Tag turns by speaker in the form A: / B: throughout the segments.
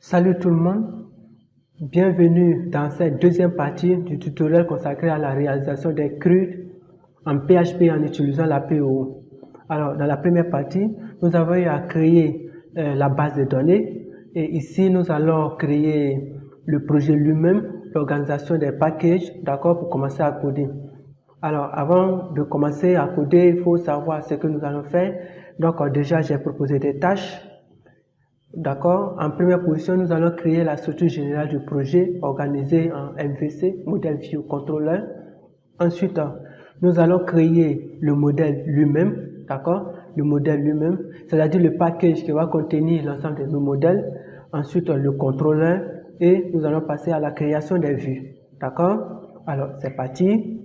A: Salut tout le monde, bienvenue dans cette deuxième partie du tutoriel consacré à la réalisation des CRUD en PHP en utilisant la PO. Alors, dans la première partie, nous avons eu à créer la base de données et ici, nous allons créer le projet lui-même, l'organisation des packages, d'accord, pour commencer à coder. Alors, avant de commencer à coder, il faut savoir ce que nous allons faire. Donc, déjà, j'ai proposé des tâches. D'accord. En première position, nous allons créer la structure générale du projet organisée en MVC, Model View Controller. Ensuite, nous allons créer le modèle lui-même, d'accord, le modèle lui-même, c'est-à-dire le package qui va contenir l'ensemble de nos modèles. Ensuite, le contrôleur et nous allons passer à la création des vues, d'accord. Alors, c'est parti.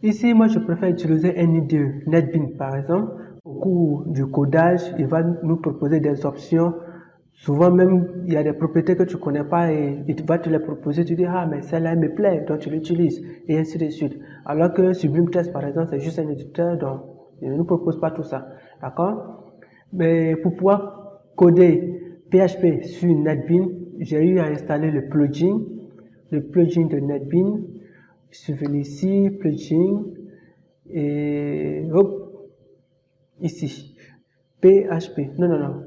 A: Ici, moi, je préfère utiliser un IDE, NetBeans par exemple. Au cours du codage, il va nous proposer des options. Souvent même, il y a des propriétés que tu ne connais pas et il va te les proposer. Tu dis, ah, mais celle-là me plaît, donc tu l'utilises, et ainsi de suite. Alors que Sublime Text, par exemple, c'est juste un éditeur, donc il ne nous propose pas tout ça. D'accord? Mais pour pouvoir coder PHP sur NetBeans, j'ai eu à installer le plugin de NetBeans. Je suis venu ici, plugin, et hop, ici, PHP, non,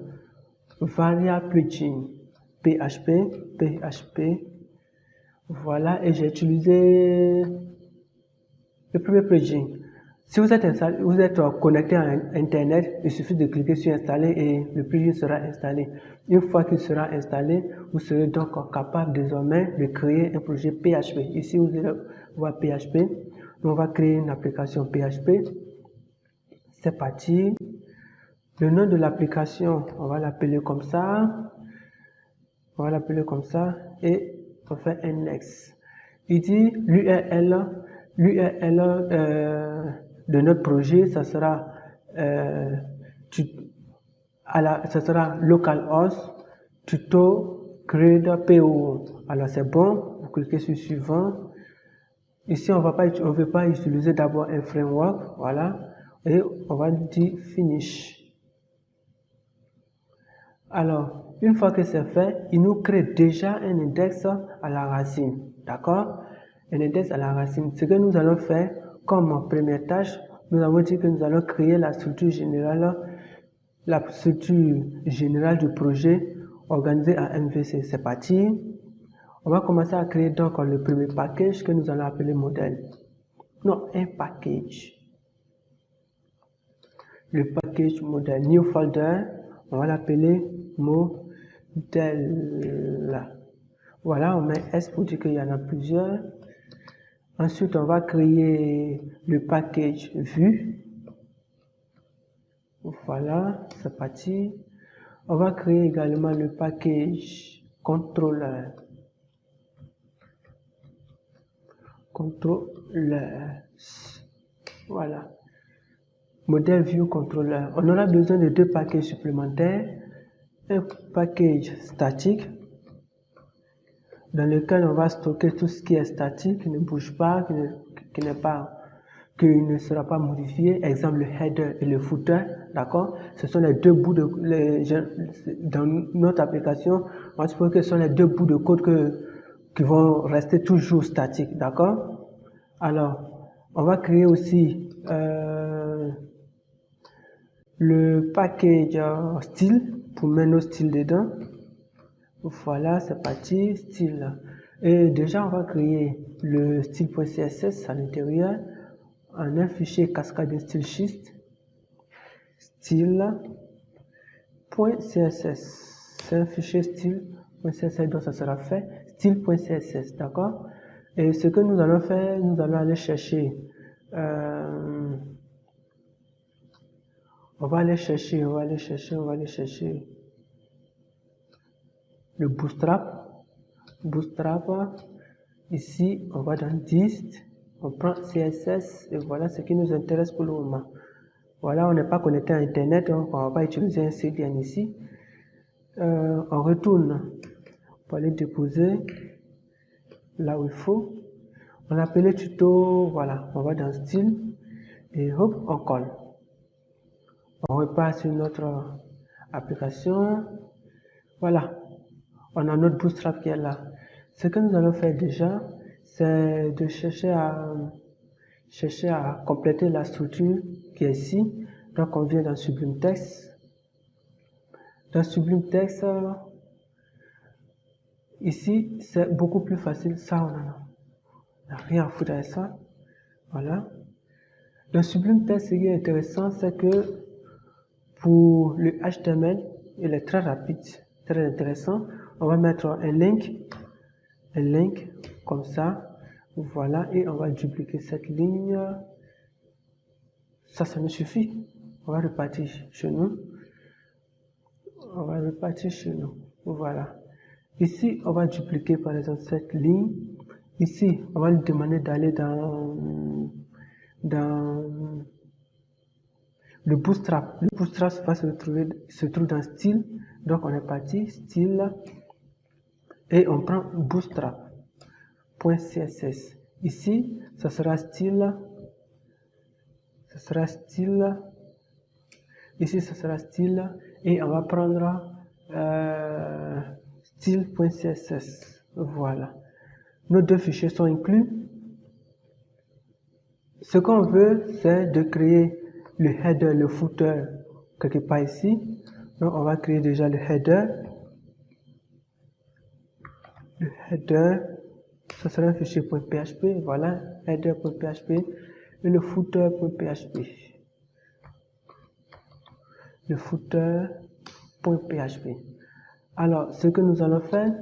A: Varia plugin, PHP, voilà, et j'ai utilisé le premier plugin. Si vous êtes connecté à Internet, il suffit de cliquer sur installer et le plugin sera installé. Une fois qu'il sera installé, vous serez donc capable désormais de créer un projet PHP. Ici, vous allez voir PHP. On va créer une application PHP. C'est parti. Le nom de l'application, on va l'appeler comme ça. Et on fait un next. Il dit l'URL de notre projet, ça sera localhost tuto create PO. Alors c'est bon, vous cliquez sur suivant. Ici on ne veut pas utiliser d'abord un framework, voilà, et on va dire finish. Alors, une fois que c'est fait, il nous crée déjà un index à la racine, d'accord? Un index à la racine. Ce que nous allons faire comme première tâche, nous avons dit que nous allons créer la structure générale du projet organisé en MVC. C'est parti. On va commencer à créer donc le premier package que nous allons appeler modèle. Non, un package. Le package modèle, new folder, on va l'appeler modèle. Voilà, on met S pour dire qu'il y en a plusieurs. Ensuite, on va créer le package vue. Voilà, c'est parti. On va créer également le package contrôleur. Voilà. Modèle view controller. On aura besoin de deux packages supplémentaires. Un package statique dans lequel on va stocker tout ce qui est statique, qui ne bouge pas, qui ne sera pas modifié. Exemple, le header et le footer, d'accord? Ce sont les deux bouts dans notre application, on suppose que ce sont les deux bouts de code qui vont rester toujours statiques, d'accord? Alors, on va créer aussi le package style pour mettre nos styles dedans. Voilà, c'est parti, style. Et déjà, on va créer le style.css à l'intérieur en un fichier cascade de style schist. Style.css. C'est un fichier style.css dont ça sera fait. Style.css, d'accord? Et ce que nous allons faire, nous allons aller chercher on va aller chercher le bootstrap. Ici, on va dans dist, on prend CSS et voilà ce qui nous intéresse pour le moment. Voilà, on n'est pas connecté à Internet, donc on ne va pas utiliser un CDN ici. On retourne pour aller déposer là où il faut. On appelle tuto, voilà, on va dans style et hop, on colle. On repart sur notre application. Voilà, on a notre Bootstrap qui est là. Ce que nous allons faire déjà, c'est de chercher à compléter la structure qui est ici. Donc on vient dans Sublime Text. Dans Sublime Text, ici c'est beaucoup plus facile. Ça, on n'a rien à foutre avec ça. Voilà. Dans Sublime Text, ce qui est intéressant, c'est que pour le HTML, il est très rapide, très intéressant. On va mettre un link comme ça, voilà, et on va dupliquer cette ligne. Ça nous suffit. On va repartir chez nous. Voilà. Ici, on va dupliquer par exemple cette ligne. Ici, on va lui demander d'aller dans le Bootstrap. Le Bootstrap se trouve dans Style. Donc, on est parti, Style. Et on prend Bootstrap.css. Ici, ça sera Style. Ici, ça sera Style. Et on va prendre Style.css. Voilà. Nos deux fichiers sont inclus. Ce qu'on veut, c'est de créer le header, le footer quelque part ici. Donc, on va créer déjà le header. Le header, ça sera un fichier .php. Voilà, header.php et le footer.php. Le footer.php. Alors, ce que nous allons faire,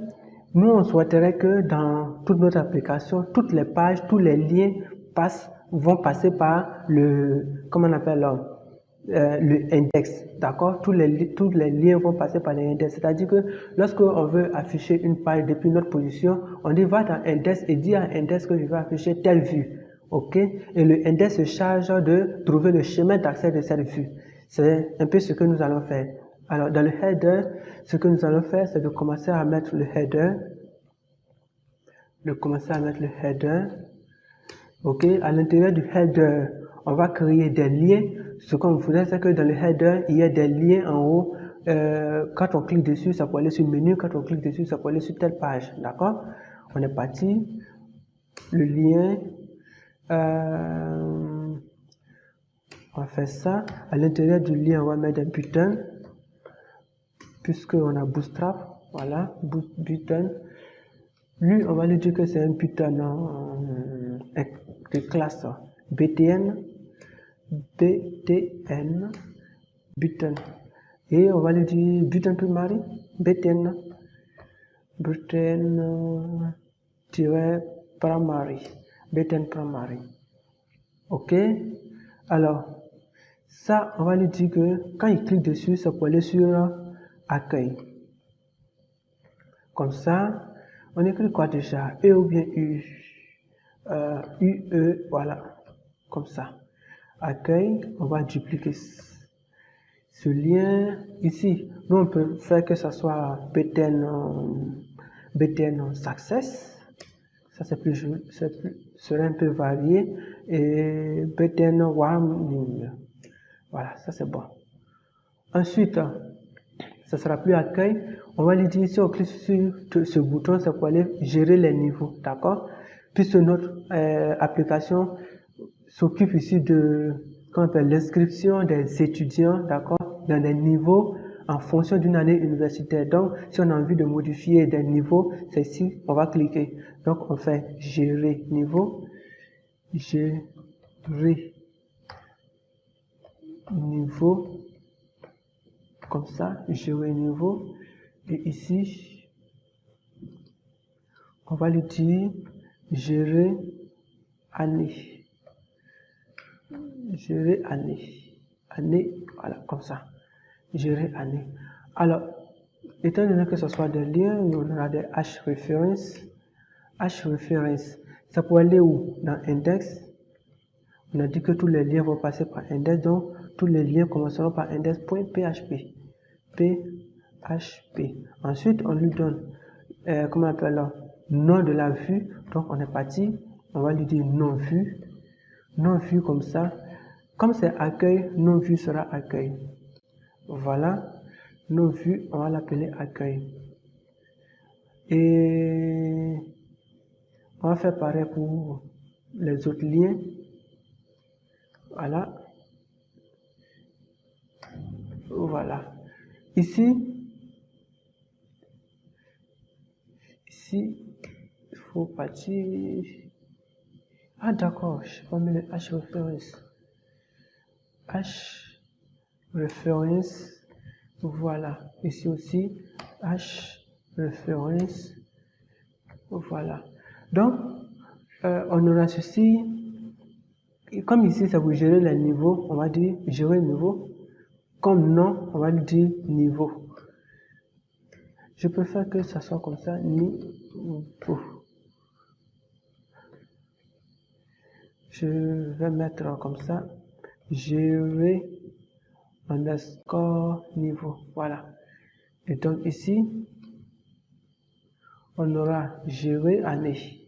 A: nous, on souhaiterait que dans toute notre application, toutes les pages, tous les liens vont passer par le index, d'accord? Tous les liens vont passer par l'index. C'est-à-dire que lorsque on veut afficher une page depuis notre position, on dit va dans index et dit à index que je vais afficher telle vue, ok? Et le index se charge de trouver le chemin d'accès de cette vue. C'est un peu ce que nous allons faire. Alors, dans le header, ce que nous allons faire, c'est de commencer à mettre le header. Ok, à l'intérieur du header, on va créer des liens. Ce qu'on voudrait, c'est que dans le header, il y ait des liens en haut. Quand on clique dessus, ça peut aller sur le menu. Quand on clique dessus, ça peut aller sur telle page. D'accord? On est parti. Le lien. On va faire ça. À l'intérieur du lien, on va mettre des buttons. Puisqu'on a Bootstrap. Voilà, button. Lui, on va lui dire que c'est un button de classe btn, button. Et on va lui dire button primary, btn primary. Ok. Alors, ça, on va lui dire que quand il clique dessus, ça peut aller sur accueil. Comme ça, on écrit quoi déjà? E ou bien U? UE, voilà. Comme ça. Accueil, on va dupliquer ce lien ici. Nous, on peut faire que ça soit btn success. Ça, serait un peu varié. Et btn warning. Voilà, ça c'est bon. Ensuite, ça sera plus accueil. On va lui dire, si on clique sur ce bouton, c'est pour aller gérer les niveaux, d'accord? Puisque notre application s'occupe ici de l'inscription des étudiants, d'accord, dans des niveaux en fonction d'une année universitaire. Donc, si on a envie de modifier des niveaux, c'est ici, on va cliquer. Donc, on fait gérer niveau, comme ça, gérer niveau. Et ici, on va lui dire gérer année. Année, voilà, comme ça. Gérer année. Alors, étant donné que ce soit des liens, on aura des h-reference. H-reference, ça peut aller où? Dans index. On a dit que tous les liens vont passer par index, donc tous les liens commenceront par index.php. PHP. Ensuite, on lui donne, comment on appelle là, nom de la vue. Donc, on est parti. On va lui dire non vue. Non vue comme ça. Comme c'est accueil, non vue sera accueil. Voilà. nos vues, on va l'appeler accueil. Et on va faire pareil pour les autres liens. Voilà. Voilà. Ici, il faut partir. Ah d'accord, je vais pas mettre le H reference. H reference. Voilà. Ici aussi, H reference. Voilà. Donc, on aura ceci. Et comme ici, ça vous gérer les niveaux, on va dire gérer le niveau. Comme nom, on va dire niveau. Je préfère que ça soit comme ça, niveau. Je vais mettre comme ça, gérer underscore niveau. Voilà. Et donc ici, on aura gérer année.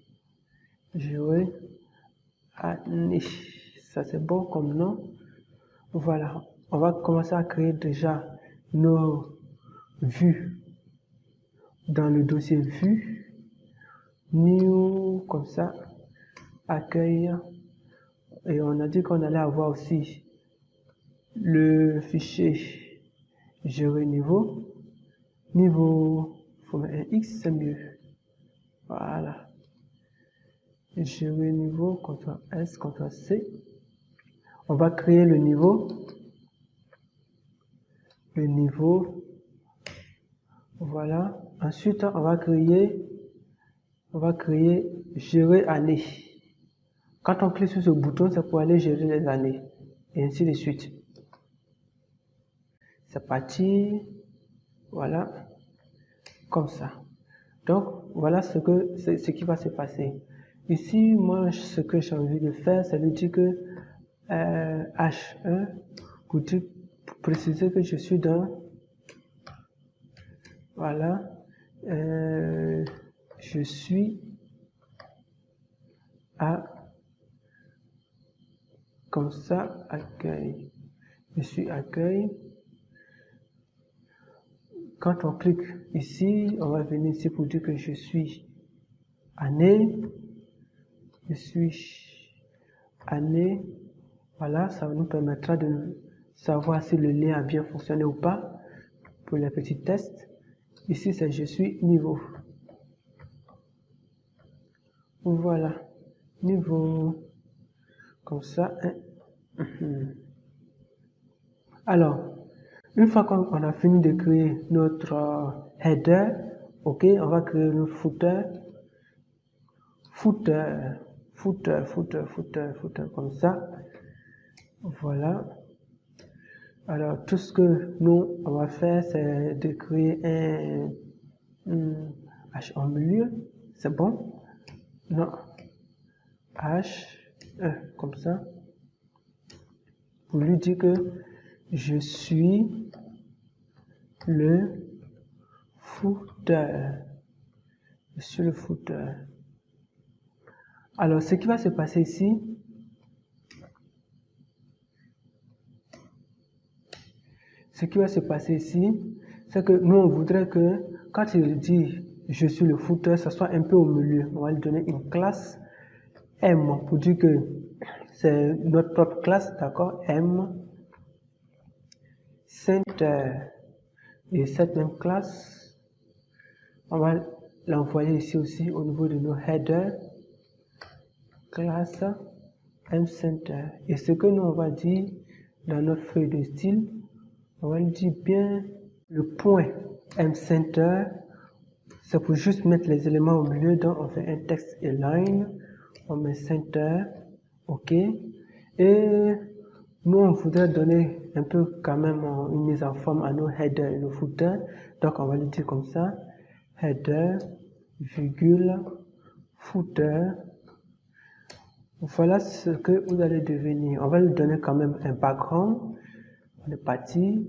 A: Gérer année. Ça c'est bon comme nom. Voilà. On va commencer à créer déjà nos vues dans le dossier vue. New, comme ça. Accueil. Et on a dit qu'on allait avoir aussi le fichier gérer niveau. Niveau, il faut mettre un X, c'est mieux. Voilà. Gérer niveau, CTRL S, CTRL C. On va créer le niveau. Le niveau. Voilà. Ensuite, on va créer gérer année. Quand on clique sur ce bouton, c'est pour aller gérer les années. Et ainsi de suite. C'est parti. Voilà. Comme ça. Donc, voilà ce qui va se passer. Ici, moi, ce que j'ai envie de faire, c'est de dire que H1, pour préciser que je suis dans, voilà, je suis à, comme ça, accueil. Je suis accueil. Quand on clique ici, on va venir ici pour dire que je suis année. Je suis année. Voilà, ça nous permettra de savoir si le lien a bien fonctionné ou pas pour les petits tests. Ici, c'est je suis niveau. Voilà, niveau. Comme ça. Alors, une fois qu'on a fini de créer notre header, ok, on va créer le footer. Footer, comme ça. Voilà. Alors, tout ce que nous, on va faire, c'est de créer un H en milieu. C'est bon? Non. H, comme ça. Pour lui dire que je suis le footer. Je suis le footer. Alors, ce qui va se passer ici, c'est que nous, on voudrait que quand il dit je suis le footer, ça soit un peu au milieu. On va lui donner une classe M pour dire que c'est notre propre classe, d'accord? M center. Et cette même classe, on va l'envoyer ici aussi au niveau de nos headers. Classe mCenter. Et ce que nous on va dire dans notre feuille de style, on va dire bien le point mCenter, c'est pour juste mettre les éléments au milieu. Donc on fait un texte align, on met center, ok. Et nous on voudrait donner un peu quand même une mise en forme à nos headers et nos footers. Donc on va le dire comme ça, header, virgule, footer. Voilà ce que vous allez devenir. On va lui donner quand même un background. On est parti.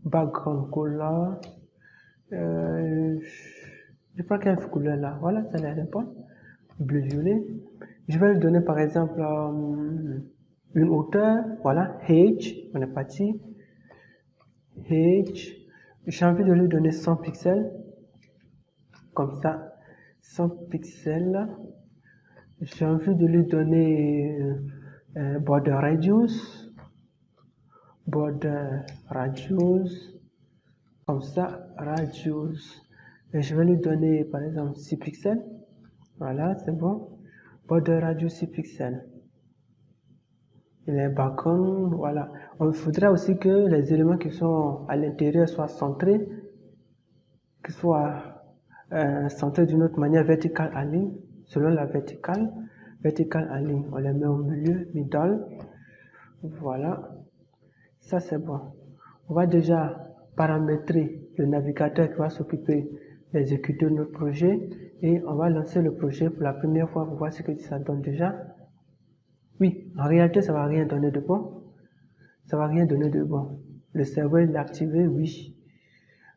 A: Background color. Je prends quelle couleur là? Voilà, ça l'air sympa. Bleu violet. Je vais lui donner par exemple une hauteur. Voilà, H. On est parti. H. j'ai envie de lui donner 100 pixels, comme ça, 100 pixels. J'ai envie de lui donner border radius, comme ça, radius. Et je vais lui donner par exemple 6 pixels. Voilà, c'est bon. Border radius 6 pixels. Et les background, voilà. On voudrait aussi que les éléments qui sont à l'intérieur soient centrés, qu'ils soient centrés d'une autre manière, verticale en ligne, selon la verticale en ligne. On les met au milieu, middle. Voilà. Ça, c'est bon. On va déjà paramétrer le navigateur qui va s'occuper d'exécuter notre projet et on va lancer le projet pour la première fois pour voir ce que ça donne déjà. Oui, en réalité, ça va rien donner de bon. Ça va rien donner de bon. Le serveur est activé, oui.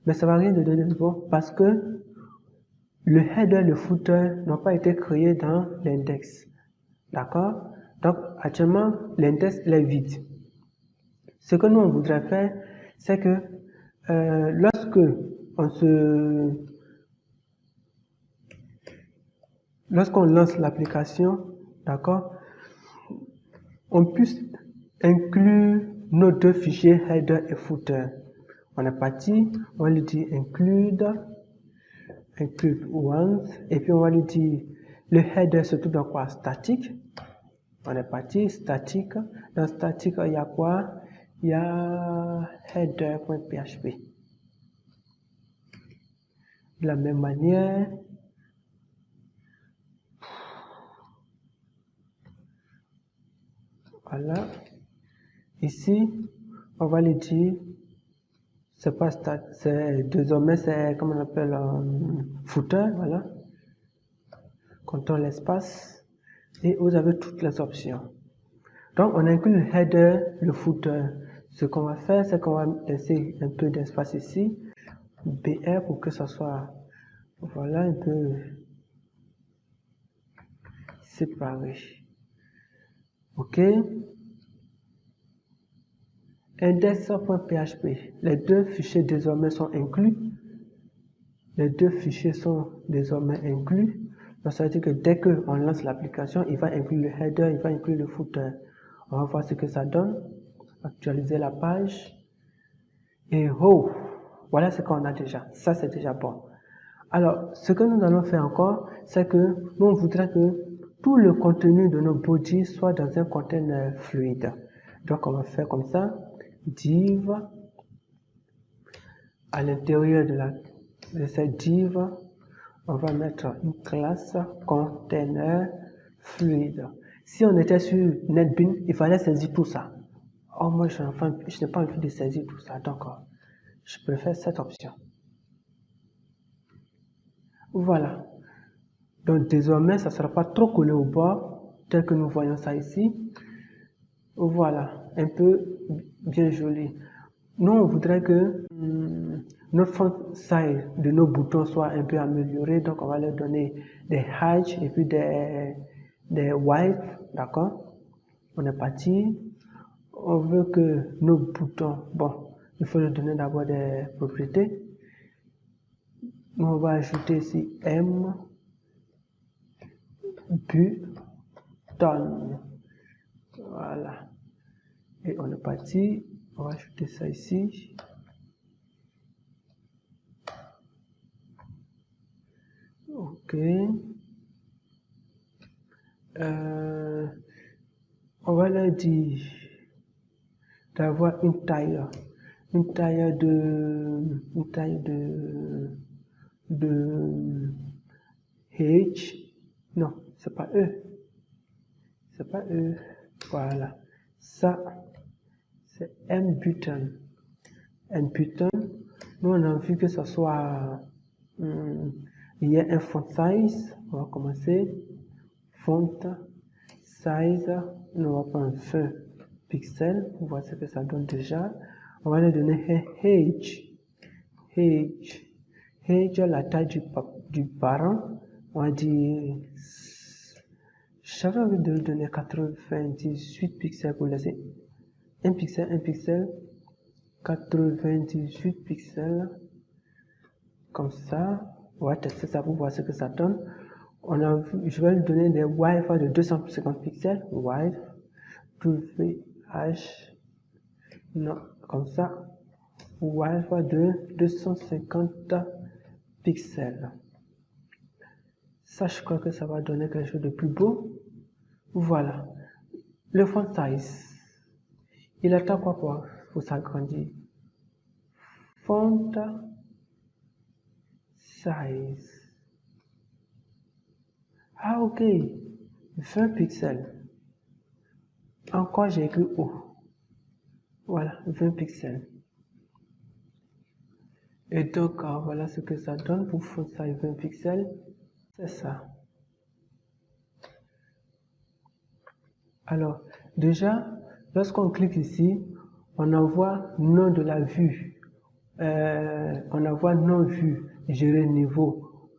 A: Mais ça va rien donner de bon parce que le header et le footer n'ont pas été créés dans l'index. D'accord? Donc, actuellement, l'index est vide. Ce que nous, on voudrait faire, c'est que lorsqu'on lance l'application, d'accord, on puisse inclure nos deux fichiers header et footer. On est parti, on va lui dire include once, et puis on va lui dire le header se trouve dans quoi? Statique. On est parti, statique. Dans statique, il y a quoi? Il y a header.php. De la même manière, voilà. Ici, on va lui dire, c'est pas c'est désormais c'est comme on appelle footer, voilà. Contrôle l'espace et vous avez toutes les options. Donc on inclut le header, le footer. Ce qu'on va faire, c'est qu'on va laisser un peu d'espace ici, BR pour que ça soit, voilà, un peu séparé. Ok. Index.php. Les deux fichiers désormais sont inclus. Les deux fichiers sont désormais inclus. Donc ça veut dire que dès qu'on lance l'application, il va inclure le header, il va inclure le footer. On va voir ce que ça donne. Actualiser la page. Et oh, voilà ce qu'on a déjà. Ça, c'est déjà bon. Alors, ce que nous allons faire encore, c'est que nous, on voudrait que tout le contenu de nos bodies soit dans un container fluide. Donc, on va faire comme ça. Div. À l'intérieur de cette div, on va mettre une classe container fluide. Si on était sur NetBeans, il fallait saisir tout ça. Oh, moi, je n'ai pas envie de saisir tout ça. Donc, je préfère cette option. Voilà. Donc, désormais, ça ne sera pas trop collé au bord, tel que nous voyons ça ici. Voilà. Un peu bien joli. Nous, on voudrait que notre font size de nos boutons soit un peu amélioré. Donc, on va leur donner des height et puis des width. D'accord? On est parti. On veut que nos boutons, bon, il faut leur donner d'abord des propriétés. Nous, on va ajouter ici M button. Voilà. Et on est parti. On va ajouter ça ici. Ok. On va leur dire d'avoir une taille de H. Non, c'est pas E. C'est pas E. Voilà. Ça, c'est M button. M button. Nous, on a envie que ça soit, il y a un font size. On va commencer. Font size. Nous, on va prendre 20 pixels pour voir ce que ça donne déjà. On va lui donner H. La taille du parent. On va dire, j'avais envie de lui donner 98 pixels pour laisser 1 pixel, 98 pixels. comme ça. On va tester ça pour voir ce que ça donne. Je vais lui donner des Wi-Fi de 250 pixels. Wi-Fi, non, comme ça. Wi-Fi de 250 pixels. Ça, je crois que ça va donner quelque chose de plus beau. Voilà. Le font size. Il attend quoi pour s'agrandir? Font size. Ah, ok. 20 pixels. Encore, j'ai écrit O. Voilà, 20 pixels. Et donc, voilà ce que ça donne pour font size 20 pixels. C'est ça. Alors, déjà, lorsqu'on clique ici, on envoie nom de la vue. On envoie nom vue, gérer niveau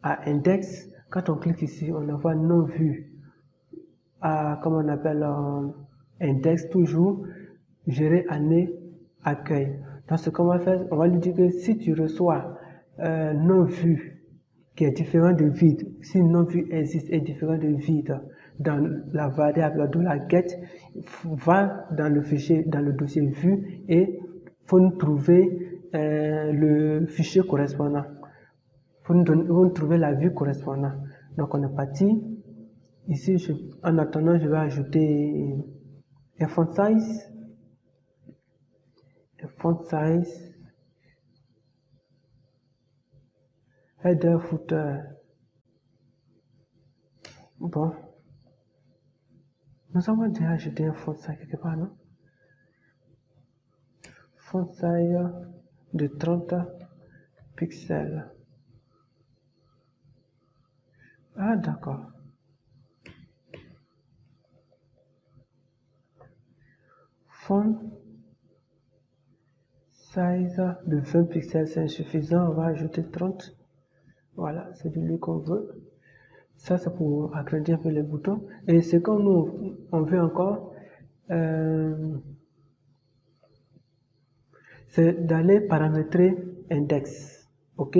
A: à index. Quand on clique ici, on envoie nom vue à, comment on appelle, index toujours, gérer année accueil. Donc, ce qu'on va faire, on va lui dire que si tu reçois nom vue qui est différent de vide, si nom vue existe et différent de vide dans la variable de la get, va dans le fichier, dans le dossier vue et faut nous trouver le fichier correspondant. Faut nous trouver la vue correspondante. Donc on est parti. Ici, en attendant, je vais ajouter un font size. Un font size. Header, footer. Bon. Nous avons déjà ajouté un font size quelque part, non? Font size de 30 pixels. Ah, d'accord. Font size de 20 pixels, c'est insuffisant. On va ajouter 30. Voilà, c'est de lui qu'on veut. Ça, c'est pour agrandir un peu les boutons. Et ce qu'on nous, on veut encore, c'est d'aller paramétrer index. Ok?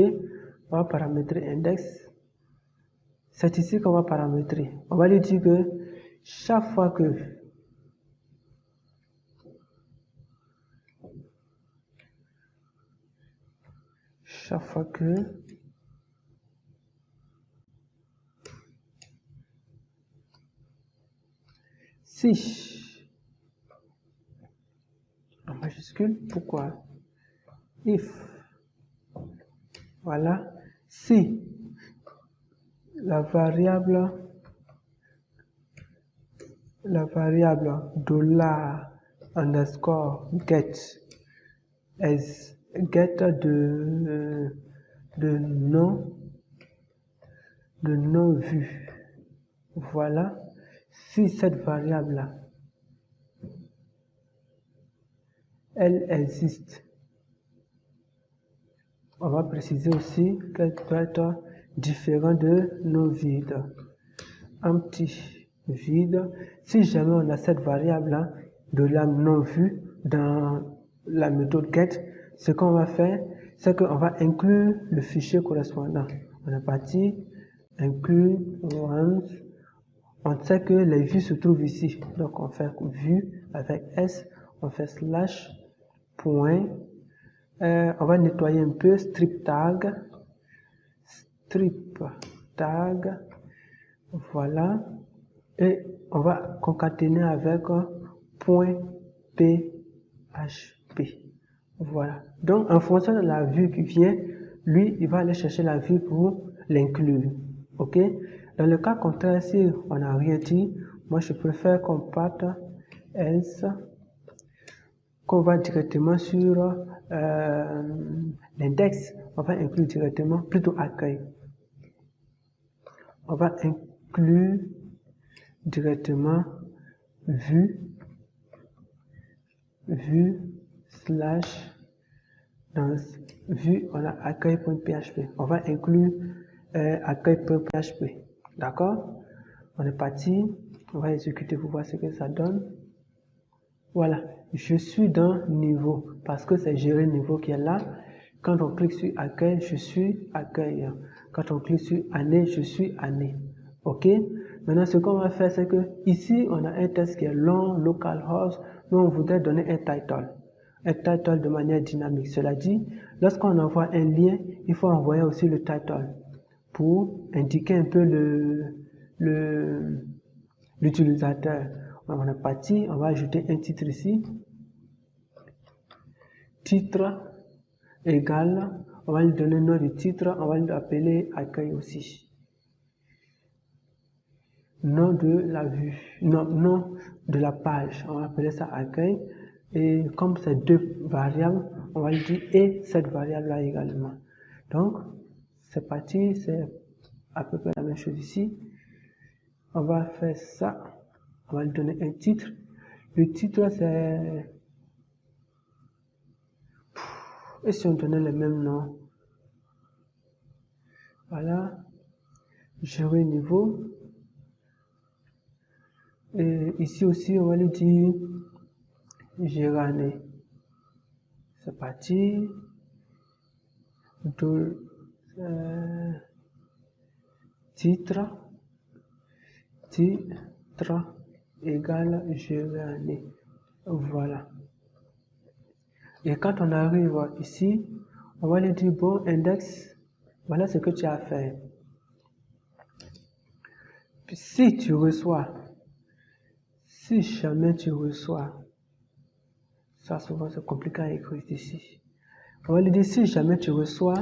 A: On va paramétrer index. C'est ici qu'on va paramétrer. On va lui dire que chaque fois que si en majuscule, pourquoi? If, voilà, si la variable $_ est get de non vue. Voilà, si cette variable là elle existe, on va préciser aussi qu'elle doit être différente de non vide. Empty vide. Si jamais on a cette variable là de la non vue dans la méthode get, ce qu'on va faire, c'est qu'on va inclure le fichier correspondant. On est parti, inclure once. On sait que les vues se trouvent ici. Donc on fait vue avec S, on fait slash, point. On va nettoyer un peu, strip tag, voilà. Et on va concaténer avec point PHP. Voilà. Donc, en fonction de la vue qui vient, lui, il va aller chercher la vue pour l'inclure. OK? Dans le cas contraire, si on n'a rien dit, moi, je préfère qu'on parte else, qu'on va directement sur l'index. On va inclure directement, plutôt accueil. On va inclure directement vue slash dans vue on a accueil.php. On va inclure accueil.php. D'accord? On est parti. On va exécuter pour voir ce que ça donne. Voilà. Je suis dans niveau parce que c'est gérer niveau qui est là. Quand on clique sur accueil, je suis accueil. Quand on clique sur année, je suis année. OK? Maintenant, ce qu'on va faire, c'est que ici, on a un texte qui est long, localhost. Nous, on voudrait donner un title. Un title de manière dynamique. Cela dit, lorsqu'on envoie un lien, il faut envoyer aussi le title pour indiquer un peu l'utilisateur. On est parti, on va ajouter un titre ici. Titre égale, on va lui donner le nom du titre, on va lui appeler accueil aussi. Nom de la vue, nom de la page, on va appeler ça accueil. Et comme c'est deux variables, on va lui dire et cette variable-là également. Donc, c'est parti, c'est à peu près la même chose ici. On va faire ça, on va lui donner un titre. Le titre, c'est... Et si on donnait le même nom? Voilà, gérer niveau. Et ici aussi, on va lui dire gérer année. C'est parti. Titre égale gérer année. Voilà. Et quand on arrive ici, on va lui dire bon index, voilà ce que tu as fait. Puis si jamais tu reçois, ça souvent c'est compliqué à écrire ici. On va lui dire si jamais tu reçois,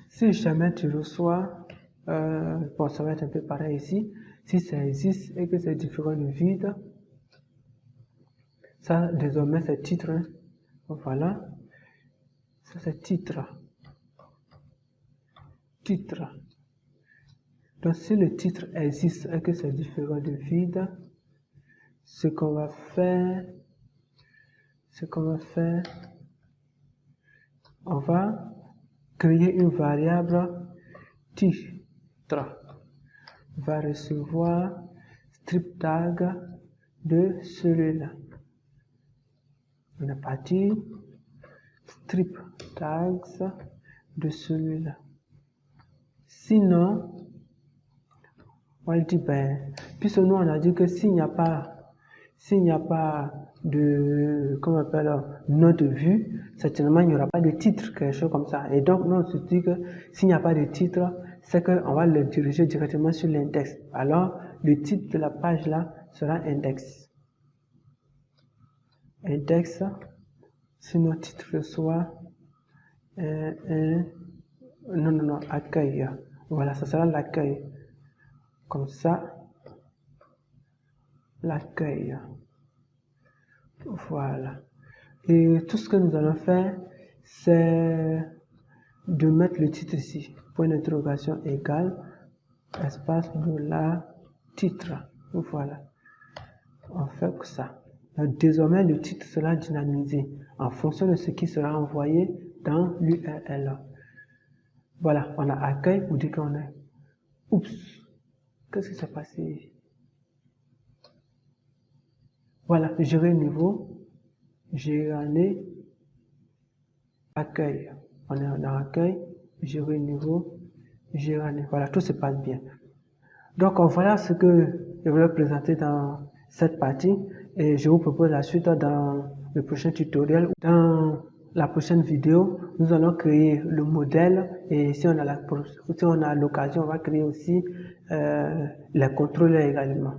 A: si jamais tu reçois, bon ça va être un peu pareil ici, si ça existe et que c'est différent de vide, ça désormais c'est titre, hein. Voilà, ça c'est titre. Donc si le titre existe et que c'est différent de vide, ce qu'on va faire, on va créer une variable titre, va recevoir strip tag de celui-là. On est parti, strip tags de celui-là. Sinon, on dit ben, puisque nous on a dit que s'il n'y a pas de, comment on appelle, nom de vue, certainement il n'y aura pas de titre, quelque chose comme ça. Et donc nous on se dit que s'il n'y a pas de titre, c'est qu'on va le diriger directement sur l'index. Alors le titre de la page là sera index. Index, si notre titre reçoit accueil. Voilà, ça sera l'accueil. Comme ça, l'accueil. Voilà. Et tout ce que nous allons faire, c'est de mettre le titre ici. Point d'interrogation égale, espace $titre. Voilà. On fait que ça. Donc, désormais, le titre sera dynamisé en fonction de ce qui sera envoyé dans l'URL. Voilà, on a accueil pour dire qu'on est. Oups, qu'est-ce qui s'est passé? Voilà, gérer niveau, gérer année, accueil. On est en accueil, gérer niveau, gérer année. Voilà, tout se passe bien. Donc, voilà ce que je voulais présenter dans cette partie et je vous propose la suite dans le prochain tutoriel. Dans la prochaine vidéo, nous allons créer le modèle et si on a l'occasion, on va créer aussi les contrôleurs également.